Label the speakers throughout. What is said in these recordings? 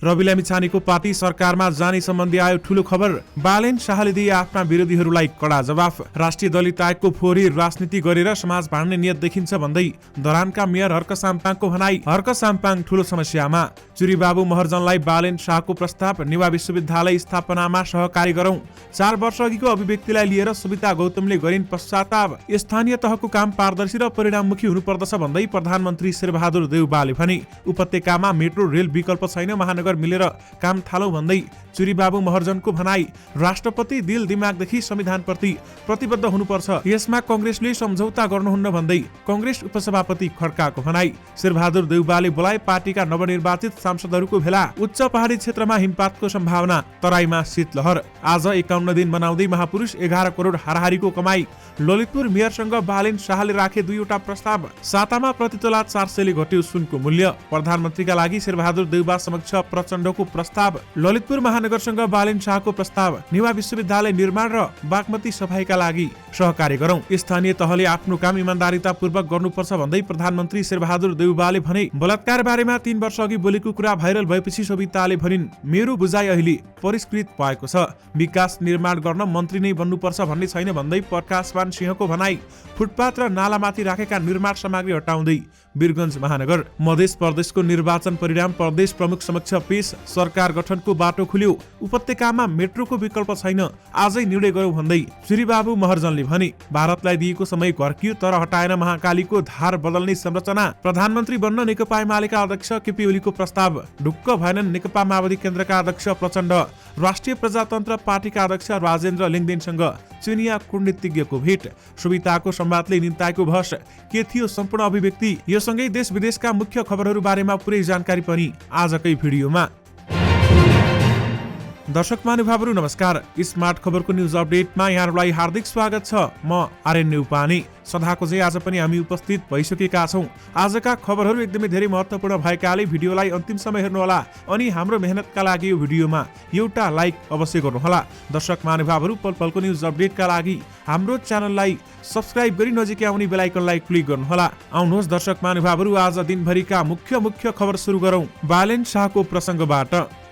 Speaker 1: Rabi लामिछानेको party सरकारमा जाने सम्बन्धी आयो ठूलो खबर। बालेन शाहले दिए आफ्ना विरोधीहरूलाई कडा जवाफ। राष्ट्रिय दलित आयोगको फोहोरी राजनीति गरेर समाज भाड्ने नियत देखिन्छ भन्दै धरानका मेयर हर्क साम्पाङको भनाई। हर्क साम्पाङ ठूलो समस्यामा। चुरीबाबु महर्जनलाई बालेन शाहको प्रस्ताव। नेवा विश्वविद्यालय स्थापनामा सहकारी गरौं। 4 वर्ष अघिको अभिव्यक्तिलाई लिएर सविता गौतमले गरिन् पश्चाताप। स्थानीय तहको काम पारदर्शी र परिणाममुखी हुनुपर्दछ भन्दै प्रधानमन्त्री शेरबहादुर देउवाले भने। उपत्यकामा मेट्रो रेल विकल्प छैन, महानगर मिलेर काम थालौं भन्दै चुरीबाबु महर्जनको भनाई। राष्ट्रपति दिल दिमागदेखि संविधानप्रति प्रतिबद्ध हुनुपर्छ, यसमा कांग्रेसले सम्झौता गर्नुहुन्न भन्दै कांग्रेस उपसभापति खड्काको भनाई। शेरबहादुर देउवाले बोलाए पार्टीका नवनिर्वाचित सांसदहरूको भेला। उच्च पहाडी क्षेत्रमा हिमपातको सम्भावना, तराईमा शीतलहर। आज 51 दिन मनाउँदै महापुरुष 11 करोड हाराहारीको कमाई। ललितपुर मेयरसँग बालेन शाहले राखे 2वटा प्रस्ताव। सातामा प्रतितोला 400 ले घट्यो सुनको मूल्य। प्रधानमन्त्रीका लागि शेरबहादुर देउवा समक्ष प्रचण्डको प्रस्ताव। ललितपुर महानगरसँग बालेन शाहको प्रस्ताव। नेवा विश्वविद्यालय निर्माण र बागमती सफाईका लागि सहकार्य गरौं। स्थानीय तहले आफ्नो काम इमानदारीतापूर्वक गर्नुपर्छ भन्दै प्रधानमन्त्री शेरबहादुर देउवाले भने। बलात्कार बारेमा 3 वर्ष अघि बोलेको कुरा भाइरल भएपछि सविताले भनिन्, मेरो बुझाइ अहिले परिष्कृत भएको छ। विकास निर्माण गर्न मन्त्री नै बन्नुपर्छ भन्ने छैन भन्दै प्रकाशमान सिंहको भनाई। फुटपाथ र नालामाथि राखेका निर्माण सामग्री हटाउँदै वीरगञ्ज महानगर। मध्य प्रदेशको निर्वाचन परिणाम प्रदेश प्रमुख समक्ष पेश। सरकार गठनको बाटो खुल्यो। उपत्यकामा मेट्रोको विकल्प छैन, आजै निर्णय गरौं भन्दै चुरीबाबु महर्जनले भने। भारतलाई दिएको समय घर्कियो तर हटाएन महाकालीको धार बदल्ने संरचना। प्रधानमन्त्री बन्न नेकपा एमालेका अध्यक्ष केपी ओलीको प्रस्ताव। ढुक्क भएनन् नेकपा माओवादी केन्द्रका अध्यक्ष प्रचण्ड। राष्ट्रिय प्रजातन्त्र पार्टीका अध्यक्ष राजेन्द्र लिङदेनसँग चुनिया कूटनीतिज्ञको भेट। सुविताको संवादले निम्ताएको बहस। के थियो सम्पूर्ण अभिव्यक्ति? यो सँगै देश विदेशका मुख्य खबरहरू बारेमा पुरै जानकारी पनि आजकै भिडियोमा। दर्शक महानुभावहरू नमस्कार। स्मार्ट खबरको न्यूज अपडेटमा यहाँहरूलाई हार्दिक स्वागत छ। म आर्यन न्युपाने। सदाको चाहिँ आज पनि हामी उपस्थित भइसकेका छौं। आजका खबरहरू एकदमै धेरै महत्त्वपूर्ण भएकाले भिडियोलाई अन्तिमसम्म हेर्नुहोला अनि हाम्रो मेहनतका लागि यो भिडियोमा एउटा लाइक अवश्य गर्नुहोला। दर्शक महानुभावहरू पल पलको न्यूज अपडेटका लागि हाम्रो च्यानललाई सब्स्क्राइब गरी नजिकै आउने बेल आइकनलाई क्लिक गर्नुहोला। आउनुहोस् दर्शक महानुभावहरू आज दिनभरिका मुख्य खबर सुरु गरौं बालेन शाहको प्रसङ्गबाट।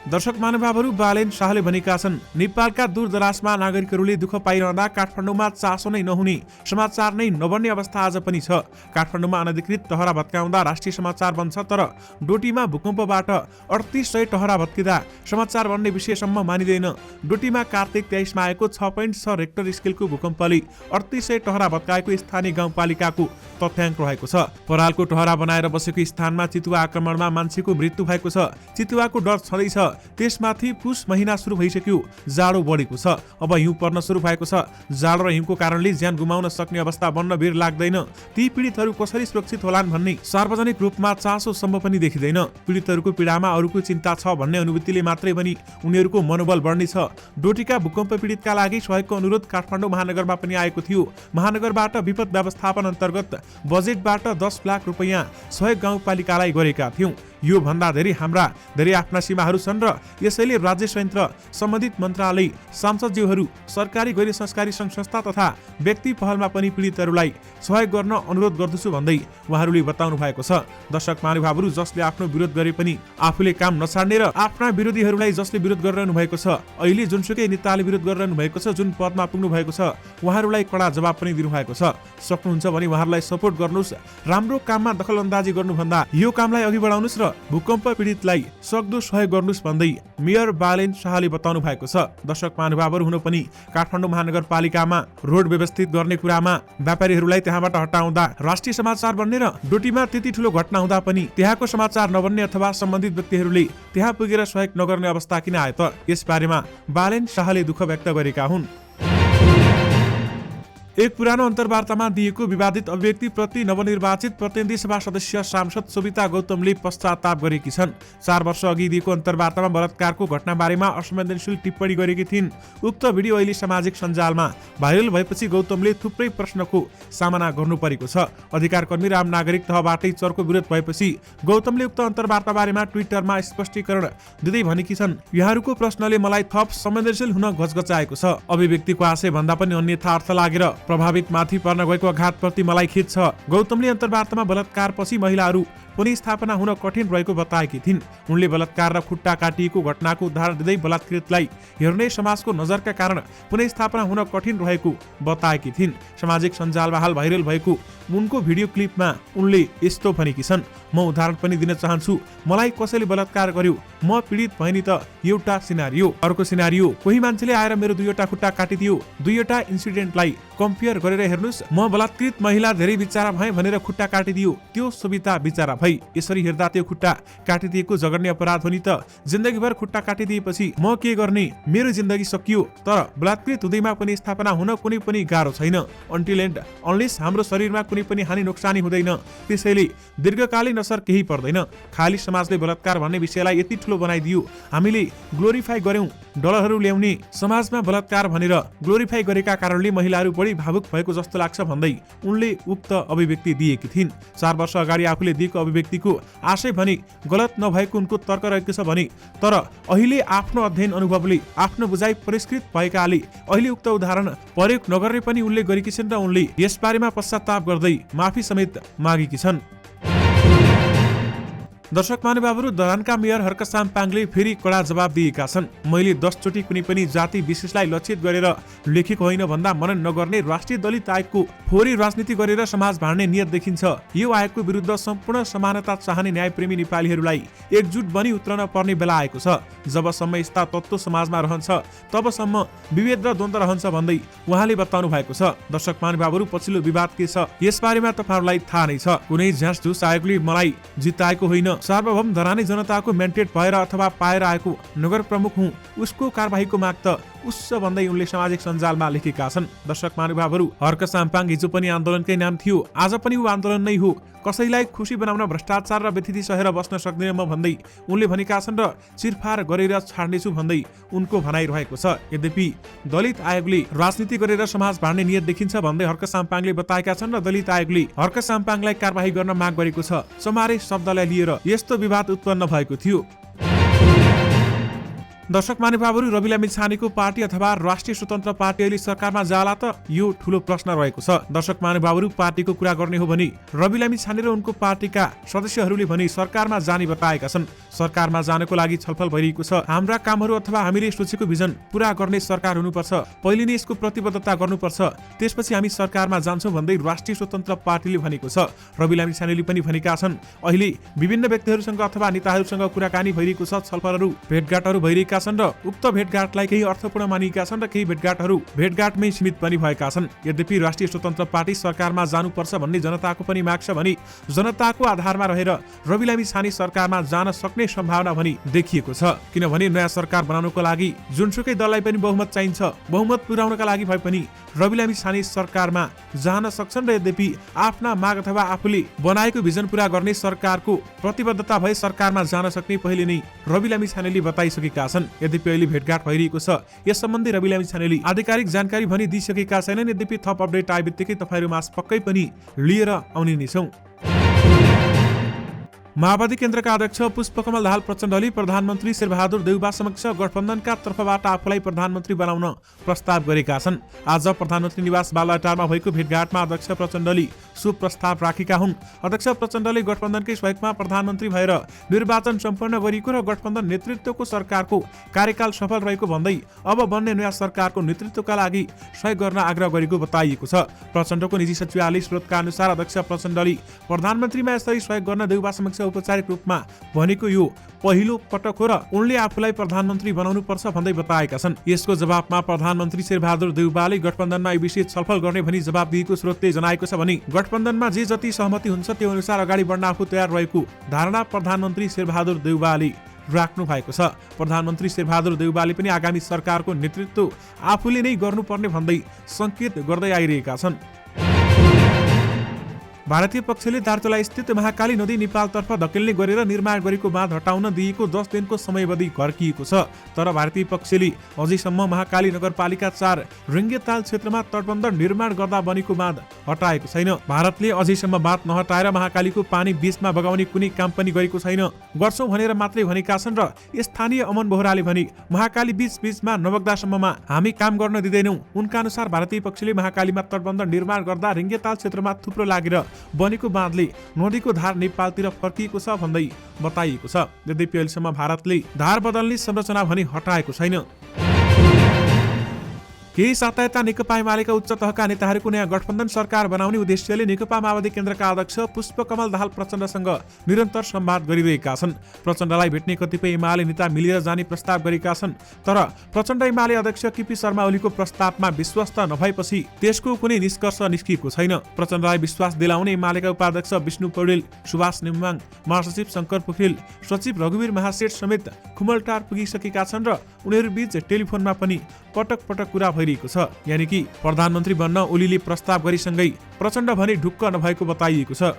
Speaker 1: दर्शक महानुभावहरू बालेन शाहले भनेका छन्, नेपालका दूरदराजमा नागरिकहरूले दुःख पाइरहँदा काठमाडौँमा चासो नै नहुने, समाचार नै नबन्ने अवस्था आज पनि छ। काठमाडौँमा अनधिकृत टहरा भत्काउँदा राष्ट्रिय समाचार बन्छ, तर डोटीमा भूकम्पबाट 3800 टहरा भत्किँदा समाचार बन्ने विषयसम्म मानिँदैन। डोटीमा कार्तिक 23 मा आएको 6.6 रेक्टर स्केलको भूकम्पले 3800 टहरा भत्काएको स्थानीय गाउँपालिकाको तथ्याङ्क रहेको छ। परालको टहरा बनाएर बसेको स्थानमा चितुवा आक्रमणमा मान्छेको मृत्यु भएको छ। चितुवाको डर छँदैछ। त्यसमाथि पुष महिना सुरु भइसक्यो, जाडो बढेको छ। अब हिउँ पर्न सुरु भएको छ। जाडो र हिउँको कारणले ज्यान गुमाउन सक्ने अवस्था बन्न बेर लाग्दैन। ती पीडितहरू कसरी सुरक्षित होलान् भन्ने सार्वजनिक रूपमा चासो सम्म पनि देखिँदैन। पीडितहरूको पीडामा अरूको चिन्ता छ भन्ने अनुभूतिले मात्रै पनि उनीहरूको मनोबल बढ्नेछ। डोटीका भूकम्प पीडितका लागि सहयोगको अनुरोध काठमाडौँ महानगरमा पनि आएको थियो। महानगरबाट विपद व्यवस्थापन अन्तर्गत बजेटबाट 10 लाख रुपैयाँ सहयोग गाउँपालिकालाई गरेका थियौं। यो भन्दा धेरै आफ्ना सीमाहरू छन् र यसैले राज्य संयन्त्र, सम्बन्धित मन्त्रालय, सांसदज्यूहरू, सरकारी गैर सरकारी सङ्घ संस्था तथा व्यक्ति पहलमा पनि पीडितहरूलाई सहयोग गर्न अनुरोध गर्दछु भन्दै उहाँहरूले बताउनु भएको छ। दर्शक महानुभावहरू, जसले आफ्नो विरोध गरे पनि आफूले काम नछाड्ने र आफ्ना विरोधीहरूलाई जसले विरोध गरिरहनु भएको छ, अहिले जुनसुकै नेताले विरोध गरिरहनु भएको छ, जुन पदमा पुग्नु भएको छ, उहाँहरूलाई कडा जवाब पनि दिनुभएको छ। सक्नुहुन्छ भने उहाँहरूलाई सपोर्ट गर्नुहोस्। राम्रो काममा दखलअन्दाजी गर्नुभन्दा यो कामलाई अघि बढाउनुहोस् र भूकम्प पीडितलाई सक्दो सहयोग गर्नुहोस् भन्दै मेयर बालेन शाहले बताउनु भएको छ। दर्शक महानुभावहरू, हुन पनि काठमाडौँ महानगरपालिकामा रोड व्यवस्थित गर्ने कुरामा व्यापारीहरूलाई त्यहाँबाट हटाउँदा राष्ट्रिय समाचार बन्ने र डोटीमा त्यति ठूलो घटना हुँदा पनि त्यहाँको समाचार नबन्ने अथवा सम्बन्धित व्यक्तिहरूले त्यहाँ पुगेर सहयोग नगर्ने अवस्था किन आयो त? यसबारेमा बालेन शाहले दुःख व्यक्त गरेका हुन्। एक पुरानो अन्तर्वार्तामा दिएको विवादित अभिव्यक्ति प्रति नवनिर्वाचित प्रतिनिधि सभा सदस्य सांसद सविता गौतमले पश्चाताप गरेकी छन्। 4 वर्ष अघि दिएको अन्तर्वार्तामा बलात्कारको घटना बारेमा असंवेदनशील टिप्पणी गरेकी थिइन्। उक्त भिडियो अहिले सामाजिक सञ्जालमा भाइरल भएपछि गौतमले थुप्रै प्रश्नको सामना गर्नु परेको छ। अधिकारकर्मी र आम नागरिक तहबाटै चर्को विरोध भएपछि गौतमले उक्त अन्तर्वार्ता बारेमा ट्विटरमा स्पष्टीकरण दिँदै भनेकी छन्, यहाँहरूको प्रश्नले मलाई थप संवेदनशील हुन घचघचाएको छ। अभिव्यक्तिको आशय भन्दा पनि अन्यथा अर्थ लागेर प्रभावितमाथि पर्न गएको आघातप्रति मलाई खेद छ। गौतमले अन्तर्वार्तामा बलात्कारपछि महिलाहरू पुनर्स्थापना हुन कठिन रहेको बताएकी थिइन्। उनले बलात्कार र खुट्टा काटिएको घटनाको उदाहरण दिँदै बलात्कृतलाई हेर्ने समाजको नजरका कारण पुनर्स्थापना हुन कठिन रहेको बताएकी थिइन्। सामाजिक सञ्जालमा हाल भाइरल भएको उनको भिडियो क्लिपमा उनले यस्तो भनेकी छन्, म उदाहरण पनि दिन चाहन्छु। मलाई कसैले बलात्कार गर्यो, म पीडित भएँ नि त। एउटा सिनारियो। अर्को सिनारियो, कोही मान्छेले आएर मेरो 2वटा खुट्टा काटिदियो। 2वटा इन्सिडेन्टलाई कम्पेयर गरेर हेर्नुस्। म बलात्कृत महिला धेरै बिचारा भए भनेर खुट्टा काटिदियो, त्यो सुविधा बिचारा भई। यसरी हेर्दा त्यो खुट्टा काटिदिएको जघन्य अपराध हो नि त। जिन्दगीभर खुट्टा काटिदिएपछि म के गर्ने? मेरो जिन्दगी सकियो। तर बलात्कृत हुँदैमा पनि स्थापना हुन कुनै पनि गाह्रो छैन। अन्टिल एन्ड अनलेस हाम्रो शरीरमा कुनै पनि हानि नोक्सानी हुँदैन, त्यसैले दीर्घकालीन असर केही पर्दैन। खाली समाजले बलात्कार भन्ने विषयलाई यति ठुलो बनाइदियो, हामीले ग्लोरिफाई गर्यौं। डलरहरू ल्याउने समाजमा बलात्कार भनेर ग्लोरिफाई गरेका कारणले महिलाहरू बढी भावुक भएको जस्तो लाग्छ भन्दै उनले उक्त अभिव्यक्ति दिएकी थिइन्। 4 वर्ष अगाडि आफूले दिएको अभिव्यक्तिको आशय भने गलत नभएको उनको तर्क रहेको छ भने, तर अहिले आफ्नो अध्ययन अनुभवले आफ्नो बुझाइ परिष्कृत भएकाले अहिले उक्त उदाहरण प्रयोग नगर्ने पनि उनले गरेकी छिन् र उनले यसबारेमा पश्चाताप गर्दै माफी समेत मागेकी छन्। दर्शक महानुभावहरू, धरानका मेयर हर्क साम्पाङले फेरि कडा जवाब दिएका छन्। मैले 10 चोटि कुनै पनि जाति विशेषलाई लक्षित गरेर लेखेको होइन भन्दा मनन नगर्ने राष्ट्रिय दलित आयोगको फोहोरी राजनीति गरेर समाज भाड्ने नियत देखिन्छ। यो आयोगको विरुद्ध सम्पूर्ण समानता चाहने न्यायप्रेमी नेपालीहरूलाई एकजुट बनी उत्रन पर्ने बेला आएको छ। जबसम्म यस्ता तत्त्व समाजमा रहन्छ तबसम्म विभेद र द्वन्द्व रहन्छ भन्दै उहाँले बताउनु भएको छ। दर्शक महानुभावहरू, पछिल्लो विवाद के छ यसबारेमा तपाईँहरूलाई थाहा नै छ। कुनै झ्यासझुस आयोगले मलाई जिताएको होइन। सार्वभौम धरानी जनताको म्यान्डेट भएर अथवा पाएर आएको नगर प्रमुख हुँ। उसको कारबाहीको माग त उच्च भन्दै उनले सामाजिक सञ्जालमा लेखेका छन्। दर्शक महानुभावहरू, हर्क साम्पाङ हिजो पनि आन्दोलनकै नाम थियो, आज पनि ऊ आन्दोलन नै हो। कसैलाई खुसी बनाउन भ्रष्टाचार र व्यथिति सहेर बस्न सक्दैन म भन्दै उनले भनेका छन् र चिरफार गरेर छाड्नेछु भन्दै उनको भनाइ रहेको छ। यद्यपि दलित आयोगले राजनीति गरेर समाज भाड्ने नियत देखिन्छ भन्दै हर्क साम्पाङले बताएका छन् र दलित आयोगले हर्क साम्पाङलाई कारबाही गर्न माग गरेको छ। समारे शब्दलाई लिएर यस्तो विवाद उत्पन्न भएको थियो। दर्शक महानुभावहरू, रवि लामिछानेको पार्टी अथवा राष्ट्रिय स्वतन्त्र पार्टी अहिले सरकारमा जाला त? यो ठूलो प्रश्न रहेको छ। दर्शक महानुभावहरू, पार्टीको कुरा गर्ने हो भने रवि लामिछाने र उनको पार्टीका सदस्यहरूले भने सरकारमा जाने बताएका छन्। सरकारमा जानको लागि छलफल भइरहेको छ। हाम्रा कामहरू अथवा हामीले सोचेको भिजन पूरा गर्ने सरकार हुनुपर्छ। पहिले नै यसको प्रतिबद्धता गर्नुपर्छ, त्यसपछि हामी सरकारमा जान्छौँ भन्दै राष्ट्रिय स्वतन्त्र पार्टीले भनेको छ। रवि लामिछानेले पनि भनेका छन्, अहिले विभिन्न व्यक्तिहरूसँग अथवा नेताहरूसँग कुराकानी भइरहेको छ, छलफलहरू भेटघाटहरू भइरहेका छन् र उक्त भेटघाटलाई केही अर्थपूर्ण मानिएका छन् र केही भेटघाटहरू भेटघाटमै सीमित पनि भएका छन्। यद्यपि राष्ट्रिय स्वतन्त्र पार्टी सरकारमा जानुपर्छ भन्ने जनताको पनि माग छ भने जनताको आधारमा रहेर रवि लामिछाने सरकारमा जान सक्ने सम्भावना पनि देखिएको छ। किनभने नयाँ सरकार बनाउनको लागि जुनसुकै दललाई पनि बहुमत चाहिन्छ। बहुमत पुर्याउनका लागि भए पनि रवि लामिछाने सरकारमा जान सक्छन् र यद्यपि आफ्ना माग अथवा आफूले बनाएको भिजन पूरा गर्ने सरकारको प्रतिबद्धता भए सरकारमा जान सक्ने पहिले नै रवि लामिछानेले बताइसकेका छन्। यद्यपि अहिले भेटघाट भइरहेको छ। यस सम्बन्धी रवि लामिछानेले आधिकारिक जानकारी भने दिइसकेका छैनन्। यद्यपि थप अपडेट आए बित्तिकै तपाईँहरूमा पक्कै पनि लिएर आउने नै छौँ। माओवादी केन्द्रका अध्यक्ष पुष्पकमल दाहाल प्रचण्डले प्रधानमन्त्री शेरबहादुर देउबा समक्ष गठबन्धनका तर्फबाट आफूलाई प्रधानमन्त्री बनाउन प्रस्ताव गरेका छन्। आज प्रधानमन्त्री निवास बालुवाटारमा भएको भेटघाटमा अध्यक्ष प्रचण्डले सो प्रस्ताव राखेका हुन्। अध्यक्ष प्रचण्डले गठबन्धनकै सहयोगमा प्रधानमन्त्री भएर निर्वाचन सम्पन्न गरिएको र गठबन्धन नेतृत्वको सरकारको कार्यकाल सफल रहेको भन्दै अब बन्ने नयाँ सरकारको नेतृत्वका लागि सहयोग गर्न आग्रह गरेको बताइएको छ। प्रचण्डको निजी सचिवालय स्रोतका अनुसार अध्यक्ष प्रचण्डले प्रधानमन्त्रीमा यसरी सहयोग गर्न देउबा समक्ष औपचारिक रूपमा भनेको यो पहिलो पटक हो र उनले आफूलाई प्रधानमन्त्री बनाउनु पर्छ भन्दै बताएका छन्। यसको जवाबमा प्रधानमन्त्री शेरबहादुर देउबाले गठबन्धनमा यो विषय छलफल गर्ने भनी जवाब दिएको स्रोतले जनाएको छ भने गठबन्धनमा जे जति सहमति हुन्छ त्यो अनुसार अगाडि बढ्न आफू तयार रहेको धारणा प्रधानमन्त्री शेरबहादुर देउबाले राख्नु भएको छ। प्रधानमन्त्री शेरबहादुर देउबाले पनि आगामी सरकारको नेतृत्व आफूले नै गर्नुपर्ने भन्दै संकेत गर्दै आइरहेका छन्। भारतीय पक्षले दार्चुला स्थित महाकाली नदी नेपालतर्फ धकेल्ने गरेर निर्माण गरेको बाँध हटाउन दिएको 10 दिनको समयावधि घर्किएको छ। तर भारतीय पक्षले अझैसम्म महाकाली नगरपालिका 4 रिङ्गेताल क्षेत्रमा तटबन्ध निर्माण गर्दा बनेको बाँध हटाएको छैन। भारतले अझैसम्म बाँध नहटाएर महाकालीको पानी बीचमा बगाउने कुनै काम पनि गरेको छैन। गर्छौं भनेर मात्रै भनेका छन् र स्थानीय अमन बोहराले भने महाकाली बीचमा नबग्दासम्ममा हामी काम गर्न दिँदैनौं। उनका अनुसार भारतीय पक्षले महाकालीमा तटबन्ध निर्माण गर्दा रिङ्गेताल क्षेत्रमा थुप्रो लागेर बनेको बाँधले नदीको धार नेपालतिर फर्किएको छ भन्दै बताइएको छ। यद्यपि अहिलेसम्म भारतले धार बदल्ने संरचना भने हटाएको छैन। केही साता यता नेकपा एमालेका उच्च तहका नेताहरूको नयाँ गठबन्धन सरकार बनाउने उद्देश्यले नेकपा माओवादी केन्द्रका अध्यक्ष पुष्पकमल दाहाल प्रचण्डसँग निरन्तर संवाद गरिरहेका छन्। प्रचण्डलाई भेट्ने कतिपय एमाले नेता मिलेर जाने प्रस्ताव गरेका छन्। तर प्रचण्ड एमाले अध्यक्ष केपी शर्मा ओलीको प्रस्तावमा विश्वस्त नभएपछि त्यसको कुनै निष्कर्ष निस्किएको छैन। प्रचण्डलाई विश्वास दिलाउने एमालेका उपाध्यक्ष विष्णु पौडेल, सुभाष नेमाङ, महासचिव शङ्कर पोखरेल, सचिव रघुवीर महासेठ समेत खुमलटार पुगिसकेका छन् र उनीहरूबीच टेलिफोनमा पनि पटक पटक कुरा भइरहेको छ। यानि कि प्रधानमन्त्री बन्न ओलीले प्रस्ताव गरिसँगै प्रचण्ड भने ढुक्क नभएको बताइएको छ।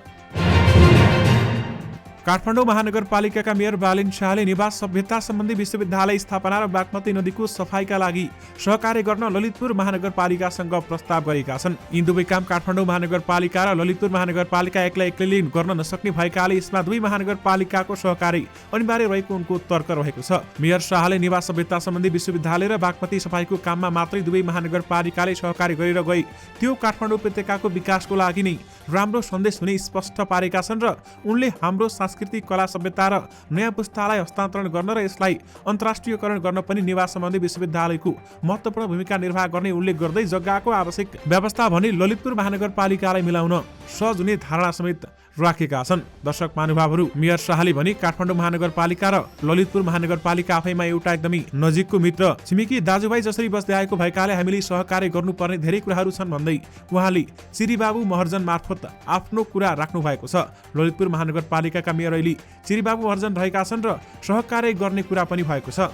Speaker 1: काठमाडौँ महानगरपालिकाका मेयर बालेन शाहले निवास सभ्यता सम्बन्धी विश्वविद्यालय स्थापना र बागमती नदीको सफाईका लागि सहकार्य गर्न ललितपुर महानगरपालिकासँग प्रस्ताव गरेका छन्। यी दुवै काम काठमाडौँ महानगरपालिका र ललितपुर महानगरपालिका एक्लै गर्न नसक्ने भएकाले यसमा दुवै महानगरपालिकाको सहकार्य अनिवार्य रहेको उनको तर्क रहेको छ। मेयर शाहले निवास सभ्यता सम्बन्धी विश्वविद्यालय र बागमती सफाईको काममा मात्रै दुवै महानगरपालिकाले सहकार्य गरेर गए त्यो काठमाडौँ उपत्यकाको विकासको लागि नै राम्रो सन्देश हुने स्पष्ट पारेका छन् र उनले हाम्रो सांस्कृतिक कला सभ्यता र नयाँ पुस्तालाई हस्तान्तरण गर्न र यसलाई अन्तर्राष्ट्रियकरण गर्न पनि निवास सम्बन्धी विश्वविद्यालयको महत्त्वपूर्ण भूमिका निर्वाह गर्ने उल्लेख गर्दै जग्गाको आवश्यक व्यवस्था भने ललितपुर महानगरपालिकालाई मिलाउन सहज हुने धारणा समेत राखेका छन्। दर्शक महानुभावहरू, मेयर शाहले भने काठमाडौँ महानगरपालिका र ललितपुर महानगरपालिका आफैमा एउटा एकदमै नजिकको मित्र छिमेकी दाजुभाइ जसरी बस्दै आएको भएकाले हामीले सहकार्य गर्नुपर्ने धेरै कुराहरू छन् भन्दै उहाँले चिरीबाबु महर्जन मार्फत आफ्नो कुरा राख्नु भएको छ। ललितपुर महानगरपालिकाका मेयर अहिले चिरीबाबु महर्जन रहेका छन् र सहकार्य गर्ने कुरा पनि भएको छ।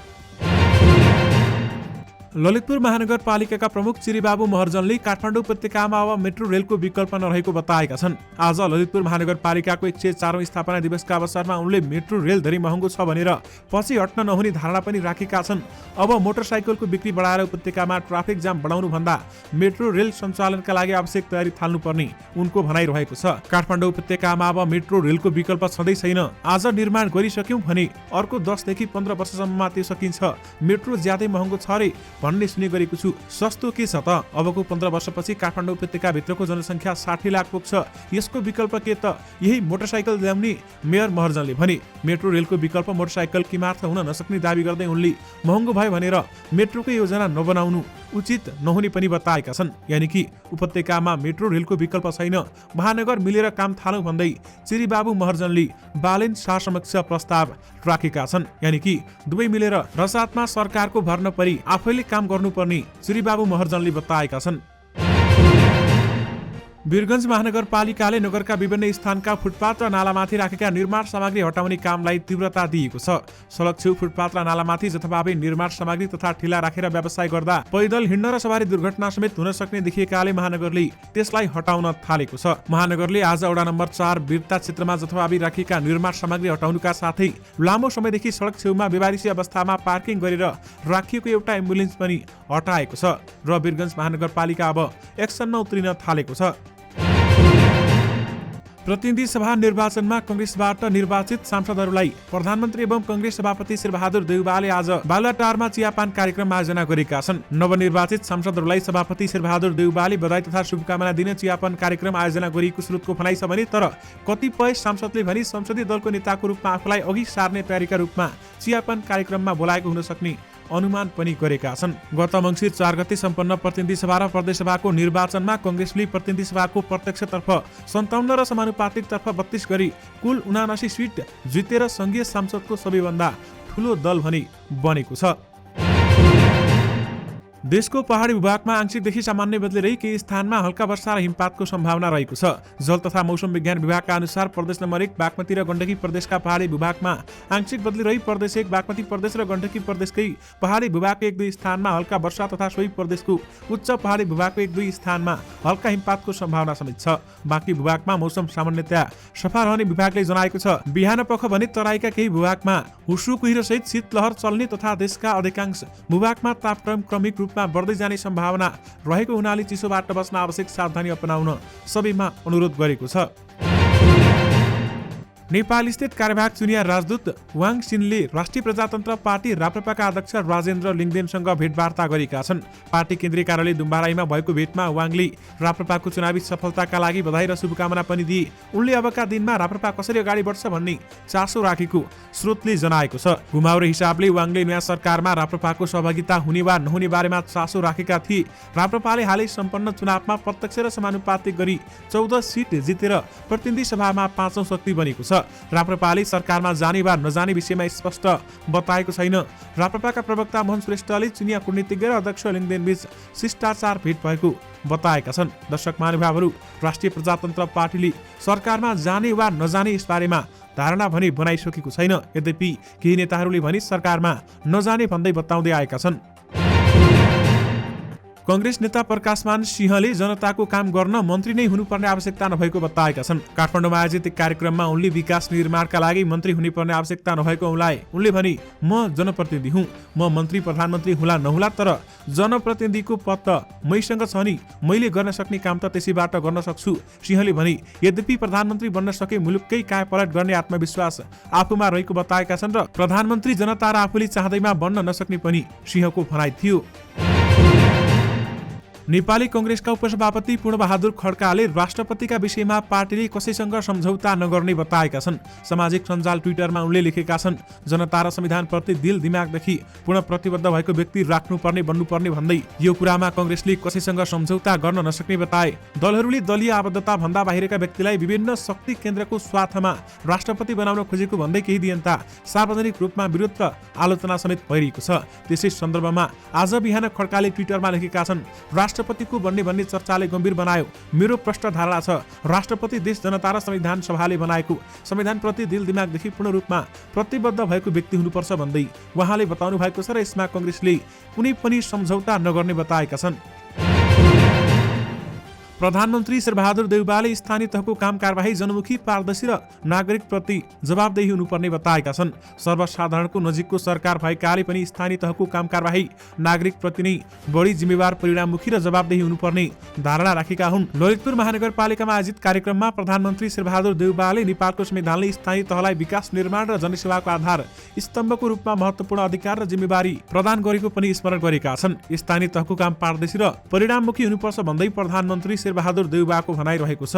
Speaker 1: ललितपुर महानगरपालिकाका प्रमुख चिरीबाबु महर्जनले काठमाडौँ उपत्यकामा अब मेट्रो रेलको विकल्प नरहेको बताएका छन्। आज ललितपुर महानगरपालिकाको 104औं स्थापना दिवसका अवसरमा उनले मेट्रो रेल धेरै महँगो छ भनेर पछि हट्न नहुने धारणा पनि राखेका छन्। अब मोटरसाइकलको बिक्री बढाएर उपत्यकामा ट्राफिक जाम बढाउनु भन्दा मेट्रो रेल सञ्चालनका लागि आवश्यक तयारी थाल्नुपर्ने उनको भनाइरहेको छ। काठमाडौँ उपत्यकामा अब मेट्रो रेलको विकल्प छँदै छैन। आज निर्माण गरिसक्यौं भने अर्को 10 देखि 15 वर्षसम्ममा त्यो सकिन्छ। मेट्रो ज्यादै महँगो छ रे भन्ने सुने गरेको छु। सस्तो के छ त? अबको 15 वर्षपछि काठमाडौँ उपत्यका भित्रको जनसङ्ख्या 60 लाख पुग्छ। यसको विकल्प के त? यही मोटरसाइकल ल्याउने मेयर महर्जनले भने। मेट्रो रेलको विकल्प मोटरसाइकल किमार्थ हुन नसक्ने दावी गर्दै उनले महँगो भयो भनेर मेट्रोको योजना नबनाउनु उचित नहुने पनि बताएका छन्। यानि कि उपत्यकामा मेट्रो रेलको विकल्प छैन, महानगर मिलेर काम थालौं भन्दै चिरीबाबु महर्जनले बालेन शाह समक्ष प्रस्ताव राखेका छन्। यानि कि दुवै मिलेर रसातमा सरकारको भर नपरी आफैले काम गर्नुपर्ने चिरीबाबु महर्जनले बताएका छन्। वीरगञ्ज महानगरपालिकाले नगरका विभिन्न स्थानका फुटपाथ र नालामाथि राखेका निर्माण सामग्री हटाउने कामलाई तीव्रता दिएको छ। सडक छेउ फुटपाथ र नालामाथि जथाभावी निर्माण सामग्री तथा ठेला राखेर व्यवसाय गर्दा पैदल हिँड्न र सवारी दुर्घटना समेत हुन सक्ने देखिएकाले महानगरले त्यसलाई हटाउन थालेको छ। महानगरले आज वडा नम्बर 4 वीरता क्षेत्रमा जथाभावी राखेका निर्माण सामग्री हटाउनुका साथै लामो समयदेखि सडक छेउमा बेवारिसी अवस्थामा पार्किङ गरेर राखिएको एउटा एम्बुलेन्स पनि हटाएको छ र वीरगञ्ज महानगरपालिका अब एक्सनमा उत्रिन थालेको छ। प्रतिनिधि सभा निर्वाचनमा कंग्रेसबाट निर्वाचित सांसदहरूलाई प्रधानमन्त्री एवं कंग्रेस सभापति शेरबहादुर देउवाले आज बालुवाटारमा चियापान कार्यक्रम आयोजना गरेका छन्। नवनिर्वाचित सांसदहरूलाई सभापति शेरबहादुर देउवाले बधाई तथा शुभकामना दिन चियापान कार्यक्रम आयोजना गरिएको स्रोतको भनाइ छ भने तर कतिपय सांसदले भने संसदीय दलको नेताको रूपमा आफूलाई अघि सार्ने तयारीका रूपमा चियापान कार्यक्रममा बोलाएको हुन सक्ने अनुमान पनि गरेका छन्। गत मङ्सिर 4 गते सम्पन्न प्रतिनिधि सभा र प्रदेश सभाको निर्वाचनमा कंग्रेसले प्रतिनिधि सभाको प्रत्यक्षतर्फ 57 र समानुपातिकतर्फ 32 गरी कुल 79 सिट जितेर संघीय सांसदको सबैभन्दा ठूलो दल भने बनेको छ। देशको पहाडी भूभागमा आंशिकदेखि सामान्य बदली केही स्थानमा हल्का वर्षा र हिमपातको सम्भावना रहेको छ। जल तथा मौसम विज्ञान विभागका अनुसार प्रदेश नम्बर 1 बागमती र गण्डकी प्रदेशका पहाडी भूभागमा आंशिक बदली रही, प्रदेश 1 बागमती प्रदेश र गण्डकी प्रदेशकै पहाडी भूभागको 1-2 स्थानमा हल्का वर्षा तथा सोही प्रदेशको उच्च पहाडी भूभागको 1-2 स्थानमा हल्का हिमपातको सम्भावना समेत छ। बाँकी भूभागमा मौसम सामान्यतया सफा रहने विभागले जनाएको छ। बिहान पख भने तराईका केही भूभागमा हुस्सु कुहिरो सहित शीतलहर चल्ने तथा देशका अधिकांश भूभागमा तापक्रम क्रमिक रूपमा बढ्दै जाने सम्भावना रहेको हुनाले चिसोबाट बच्न आवश्यक सावधानी अपनाउन सबैमा अनुरोध गरेको छ। नेपाल स्थित कार्यवाहक चुनिया राजदूत वाङ सिनले राष्ट्रिय प्रजातन्त्र पार्टी राप्रपाका अध्यक्ष राजेन्द्र लिङदेनसँग भेटवार्ता गरेका छन्। पार्टी केन्द्रीय कार्यालय दुम्बाराईमा भएको भेटमा वाङले राप्रपाको चुनावी सफलताका लागि बधाई र शुभकामना पनि दिए। उनले अबका दिनमा राप्रपा कसरी अगाडि बढ्छ भन्ने चासो राखेको स्रोतले जनाएको छ। घुमाउरो हिसाबले वाङले नयाँ सरकारमा राप्रपाको सहभागिता हुने वा नहुने बारेमा चासो राखेका थिए। राप्रपाले हालै सम्पन्न चुनावमा प्रत्यक्ष र समानुपातिक गरी 14 सिट जितेर प्रतिनिधि सभामा 5औं शक्ति बनेको छ। राप्रपाले सरकारमा जाने वा नजाने विषयमा स्पष्ट बताएको छैन। राप्रपाका प्रवक्ता मोहन श्रेष्ठले चुनिया कूटनीतिज्ञ र अध्यक्ष लिङदेन बीच शिष्टाचार भेट भएको बताएका छन्। दर्शक महानुभावहरू, राष्ट्रिय प्रजातन्त्र पार्टीले सरकारमा जाने वा नजाने यसबारेमा धारणा भने बनाइसकेको छैन। यद्यपि केही नेताहरूले भने सरकारमा नजाने भन्दै बताउँदै आएका छन्। कांग्रेस नेता प्रकाशमान सिंहले जनताको काम गर्न मन्त्री नै हुनुपर्ने आवश्यकता नभएको बताएका छन्। काठमाडौँमा आयोजित कार्यक्रममा उनले विकास निर्माणका लागि मन्त्री हुनुपर्ने आवश्यकता नभएको उनले भने, म जनप्रतिनिधि हुँ, म मन्त्री प्रधानमन्त्री हुला नहुला, तर जनप्रतिनिधिको पद त मैसँग छ नि, मैले गर्न सक्ने काम त त्यसैबाट गर्न सक्छु। सिंहले भने, यद्यपि प्रधानमन्त्री बन्न सके मुलुककै कायापलट गर्ने आत्मविश्वास आफूमा रहेको बताएका छन् र प्रधानमन्त्री जनता र आफूले चाहँदैमा बन्न नसक्ने पनि सिंहको भनाइ थियो। नेपाली कांग्रेसका उपसभापति पूर्णबहादुर खड्काले राष्ट्रपतिका विषयमा पार्टीले कसैसँग सम्झौता नगर्ने बताएका छन्। सामाजिक सञ्जाल ट्विटरमा उनले लेखेका छन्, जनता र संविधानप्रति दिल दिमागदेखि पूर्ण प्रतिबद्ध भएको व्यक्ति राख्नुपर्ने बन्नुपर्ने भन्दै यो कुरामा कांग्रेसले कसैसँग सम्झौता गर्न नसक्ने बताए। दलहरूले दलीय आबद्धता भन्दा बाहिरका व्यक्तिलाई विभिन्न शक्ति केन्द्रको स्वार्थमा राष्ट्रपति बनाउन खोजेको भन्दै केही दियन्ता सार्वजनिक रूपमा विरोध र आलोचना समेत भइरहेको छ। त्यसै सन्दर्भमा आज बिहान खड्काले ट्विटरमा लेखेका छन्, राष्ट्रपतिको बन्ने भन्ने चर्चाले गम्भीर बनायो। मेरो प्रष्ट धारणा छ, राष्ट्रपति देश जनता र संविधान सभाले बनाएको संविधानप्रति दिल दिमागदेखि पूर्ण रूपमा प्रतिबद्ध भएको व्यक्ति हुनुपर्छ भन्दै उहाँले बताउनु भएको छ र यसमा कांग्रेसले कुनै पनि सम्झौता नगर्ने बताएका छन्। प्रधानमन्त्री शेरबहादुर देउवाले स्थानीय तहको काम कारबाही जनमुखी, पारदर्शी र नागरिक प्रति जवाबदेही हुनुपर्ने बताएका छन्। सर्वसाधारणको नजिकको सरकार भएकाले पनि स्थानीय तहको काम कारबाही नागरिक प्रति नै बढी जिम्मेवार, परिणाममुखी र जवाबदेही हुनुपर्ने धारणा राखेका हुन्। ललितपुर महानगरपालिकामा आयोजित कार्यक्रममा प्रधानमन्त्री शेरबहादुर देउवाले नेपालको संविधानले स्थानीय तहलाई विकास निर्माण र जनसेवाको आधार स्तम्भको रूपमा महत्त्वपूर्ण अधिकार र जिम्मेवारी प्रदान गरेको पनि स्मरण गरेका छन्। स्थानीय तहको काम पारदर्शी र परिणाममुखी हुनुपर्छ भन्दै प्रधानमन्त्री शेरबहादुर देउवाको भनाइ रहेको छ।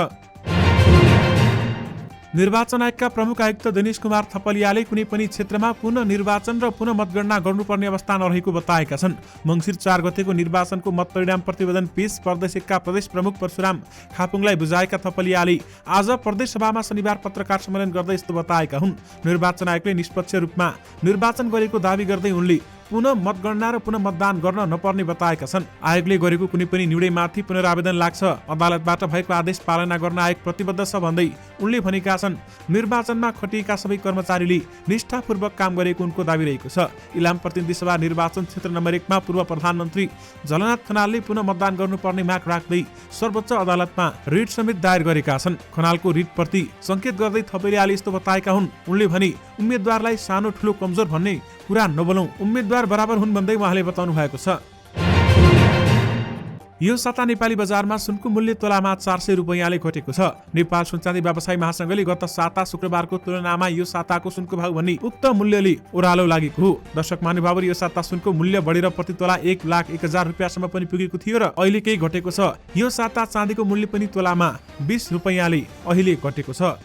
Speaker 1: निर्वाचन आयोगका प्रमुख आयुक्त दिनेश कुमार थपलियाले कुनै पनि क्षेत्रमा पुनः निर्वाचन र पुनः मतगणना गर्नुपर्ने अवस्था नरहेको बताएका छन्। मङ्सिर 4 गतेको निर्वाचनको मतपरिणाम प्रतिवेदन पेश प्रदेश 1 का प्रदेश प्रमुख परशुराम खापुङलाई बुझाएका थपलियाले आज प्रदेश सभामा शनिबार पत्रकार सम्मेलन गर्दै यस्तो बताएका हुन्। निर्वाचन आयोगले निष्पक्ष रूपमा निर्वाचन गरेको दावी गर्दै उनले पुनः मतगणना र पुनः मतदान गर्न नपर्ने बताएका छन्। आयोगले गरेको कुनै पनि निर्णयमाथि पुनरावेदन लाग्छ, अदालतबाट भएको आदेश पालना गर्न आयोग प्रतिबद्ध छ भन्दै उनले भनेका छन्। निर्वाचनमा खटिएका सबै कर्मचारीले निष्ठापूर्वक काम गरेको उनको दावी रहेको छ। इलाम प्रतिनिधि सभा निर्वाचन क्षेत्र नम्बर 1 मा पूर्व प्रधानमन्त्री झलनाथ खनालले पुनः मतदान गर्नुपर्ने माग राख्दै सर्वोच्च अदालतमा रिट समेत दायर गरेका छन्। खनालको रिटप्रति संकेत गर्दै थपलियाले यस्तो बताएका हुन्। उनले भने, उम्मेदवारलाई सानो ठुलो कमजोर भन्ने कुरा नबोलौं, उम्मेदवार बराबर हुन् भन्दै उहाँले बताउनु भएको छ। यो साता नेपाली बजारमा सुनको मूल्य तोलामा 400 रुपैयाँले घटेको छ। नेपाल सुनचाँदी व्यवसायी महासंघले गत साता शुक्रबारको तुलनामा यो साताको सुनको भाव भन्ने उक्त मूल्यले ओह्रालो लागेको हो। दर्शक महानुभावहरू, यो साता सुनको मूल्य बढेर प्रति तोला 1,01,000 रुपियाँसम्म पनि पुगेको थियो र अहिले केही घटेको छ। यो साता चाँदीको मूल्य पनि तोलामा 20 रुपैयाँले अहिले घटेको छ।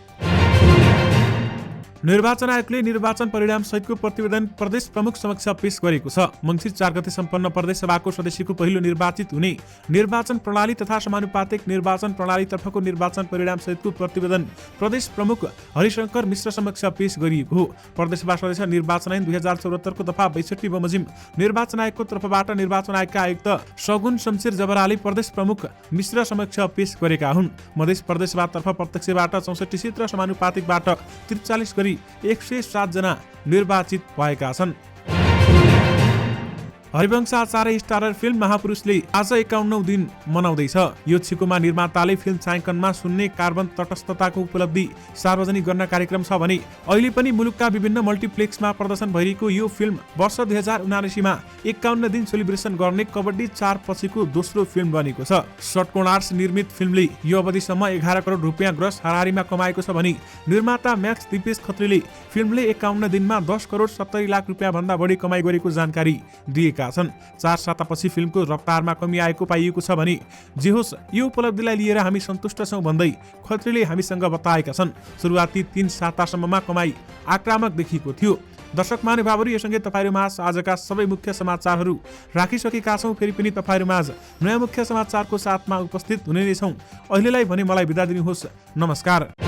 Speaker 1: निर्वाचन आयोगले निर्वाचन परिणाम सहितको प्रतिवेदन प्रदेश प्रमुख समक्ष पेश गरेको छ। मङ्सिर 4 गते सम्पन्न प्रदेश सभाको सदस्यको पहिलो निर्वाचित हुने निर्वाचन प्रणाली तथा समानुपातिक निर्वाचन प्रणालीतर्फको निर्वाचन परिणाम सहितको प्रतिवेदन प्रदेश प्रमुख हरिशंकर मिश्र समक्ष पेश गरिएको हो। प्रदेश सभा सदस्य निर्वाचन ऐन 2074 को दफा 62 बमोजिम निर्वाचन आयोगको तर्फबाट निर्वाचन आयोगका आयुक्त सगुन शमशेर जबराले प्रदेश प्रमुख मिश्र समक्ष पेश गरेका हुन्। मधेस प्रदेश सभातर्फ प्रत्यक्षबाट 64 सिट र समानुपातिकबाट 43 गरी 107 जना निर्वाचित भएका छन्। हरिवंश आचार्य स्टारर फिल्म महापुरुषले आज 51औं दिन मनाउँदैछ। यो छिकोमा निर्माताले फिल्म छायाङ्कनमा शून्य कार्बन तटस्थताको उपलब्धि सार्वजनिक गर्न कार्यक्रम छ भने अहिले पनि मुलुकका विभिन्न मल्टिप्लेक्समा प्रदर्शन भइरहेको यो फिल्म वर्ष 2079 मा 51 दिन सेलिब्रेसन गर्ने कबड्डी 4 पछिको दोस्रो फिल्म बनेको छ। षट्कोण आर्ट्स निर्मित फिल्मले यो अवधिसम्म 11 करोड रुपियाँ ग्रस हाराहारीमा कमाएको छ भने निर्माता म्याक्स दिपेश खत्रीले फिल्मले 51 दिनमा 10 करोड 70 लाख रुपियाँ भन्दा बढी कमाइ गरेको जानकारी दिएका छन्। 4 सातापछि फिल्मको रफ्तारमा कमी आएको पाइएको छ भने जे होस् यो उपलब्धिलाई लिएर हामी सन्तुष्ट छौं भन्दै खत्रीले हामीसँग बताएका छन्। सुरुवाती 3 सातासम्ममा कमाई आक्रामक देखिएको थियो। दर्शक महानुभावहरू, यससँगै तपाईहरुमाझ आजका सबै मुख्य समाचारहरू राखिसकेका छौं। फेरि पनि तपाईहरुमाझ नयाँ मुख्य समाचारको साथमा उपस्थित हुने नै छौं। अहिलेलाई भने मलाई बिदा दिनुहोस्। नमस्कार।